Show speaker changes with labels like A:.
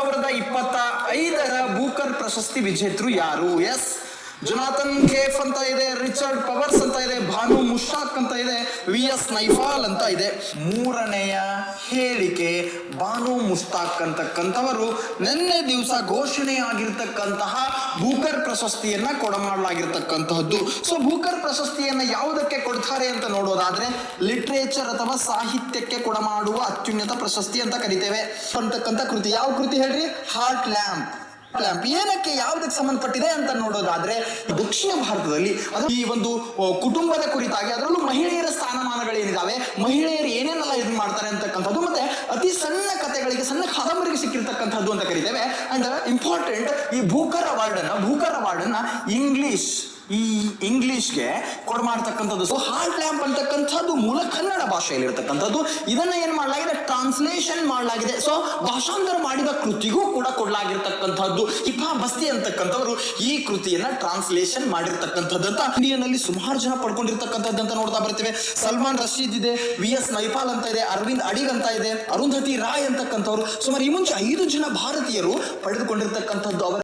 A: 2025 Booker ಪ್ರಶಸ್ತಿ ವಿಜೇತರು ಯಾರು? S, Jonathan ಕೇಫ್ ಅಂತ ಇದೆ, ರಿಚರ್ಡ್ ಪವರ್ಸ್ ಅಂತ ಇದೆ, ಭಾನು ಮುಷಾಕ್ ಅಂತ ಇದೆ, VS ನೈಪಾಲ್ ಅಂತ ಇದೆ. ಮೂರನೆಯ ಹೇಳಿಕೆ ಭಾನು ಮುಷ್ತಾಕ್ ಅಂತಕ್ಕಂಥವರು ನಿನ್ನೆ ದಿವಸ ಘೋಷಣೆಯಾಗಿರ್ತಕ್ಕಂತಹ ಬೂಕರ್ ಪ್ರಶಸ್ತಿಯನ್ನ ಕೊಡಮಾಡಲಾಗಿರ್ತಕ್ಕಂತಹದ್ದು. ಸೊ ಬೂಕರ್ ಪ್ರಶಸ್ತಿಯನ್ನ ಯಾವುದಕ್ಕೆ ಕೊಡ್ತಾರೆ ಅಂತ ನೋಡೋದಾದ್ರೆ ಲಿಟ್ರೇಚರ್ ಅಥವಾ ಸಾಹಿತ್ಯಕ್ಕೆ ಕೊಡಮಾಡುವ ಅತ್ಯುನ್ನತ ಪ್ರಶಸ್ತಿ ಅಂತ ಕರಿತೇವೆ. ಅಂತಕ್ಕಂಥ ಕೃತಿ ಯಾವ ಕೃತಿ ಹೇಳ್ರಿ? Heart lamp. ಏನಕ್ಕೆ ಯಾವುದಕ್ಕೆ ಸಂಬಂಧಪಟ್ಟಿದೆ ಅಂತ ನೋಡೋದಾದ್ರೆ ದಕ್ಷಿಣ ಭಾರತದಲ್ಲಿ ಅದು ಈ ಒಂದು ಕುಟುಂಬದ ಕುರಿತಾಗಿ, ಅದರಲ್ಲೂ ಮಹಿಳೆಯರ ಸ್ಥಾನಮಾನಗಳೇನಿದಾವೆ, ಮಹಿಳೆಯರು ಏನೇನೆಲ್ಲ ಇದು ಮಾಡ್ತಾರೆ ಅಂತಕ್ಕಂಥದ್ದು, ಮತ್ತೆ ಅತಿ ಸಣ್ಣ ಕಥೆಗಳಿಗೆ, ಸಣ್ಣ ಕಾದಂಬರಿಗೆ ಸಿಕ್ಕಿರ್ತಕ್ಕಂಥದ್ದು ಅಂತ ಕರಿತೇವೆ. ಅಂಡ್ ಇಂಪಾರ್ಟೆಂಟ್, ಈ ಬೂಕರ್ ಅವಾರ್ಡ್ ಅನ್ನ ಇಂಗ್ಲಿಷ್ಗೆ ಕೊಡಮಾಡ್ತಕ್ಕಂಥದ್ದು. ಸೊ ಹಾರ್ಟ್ ಲ್ಯಾಂಪ್ ಅಂತಕ್ಕಂಥದ್ದು ಮೂಲ ಕನ್ನಡ ಭಾಷೆಯಲ್ಲಿ ಇರ್ತಕ್ಕಂಥದ್ದು. ಇದನ್ನ ಏನ್ ಮಾಡಲಾಗಿದೆ? ಟ್ರಾನ್ಸ್ಲೇಷನ್ ಮಾಡಲಾಗಿದೆ. ಸೊ ಭಾಷಾಂತರ ಮಾಡಿದ ಕೃತಿಗೂ ಕೂಡ ಕೊಡಲಾಗಿರ್ತಕ್ಕಂಥದ್ದು. ಇಫಾ ಬಸ್ತಿ ಅಂತಕ್ಕಂಥವ್ರು ಈ ಕೃತಿಯನ್ನ ಟ್ರಾನ್ಸ್ಲೇಷನ್ ಮಾಡಿರ್ತಕ್ಕಂಥದ್ದು ಅಂತ ಇಂಡಿಯನ್ ಅಲ್ಲಿ ಸುಮಾರು ಜನ ಪಡ್ಕೊಂಡಿರ್ತಕ್ಕಂಥದ್ದು ಅಂತ ನೋಡ್ತಾ ಬರ್ತೀವಿ. ಸಲ್ಮಾನ್ ರಶೀದ್ ಇದೆ, VS ನೈಪಾಲ್ ಅಂತ ಇದೆ, ಅರವಿಂದ್ ಅಡಿಗ್ ಅಂತ ಇದೆ, ಅರುಂಧತಿ ರಾಯ್ ಅಂತಕ್ಕಂಥವ್ರು, ಸುಮಾರು ಈ ಮುಂಚೆ 5 ಜನ ಭಾರತೀಯರು ಪಡೆದುಕೊಂಡಿರ್ತಕ್ಕಂಥದ್ದು. ಅವರ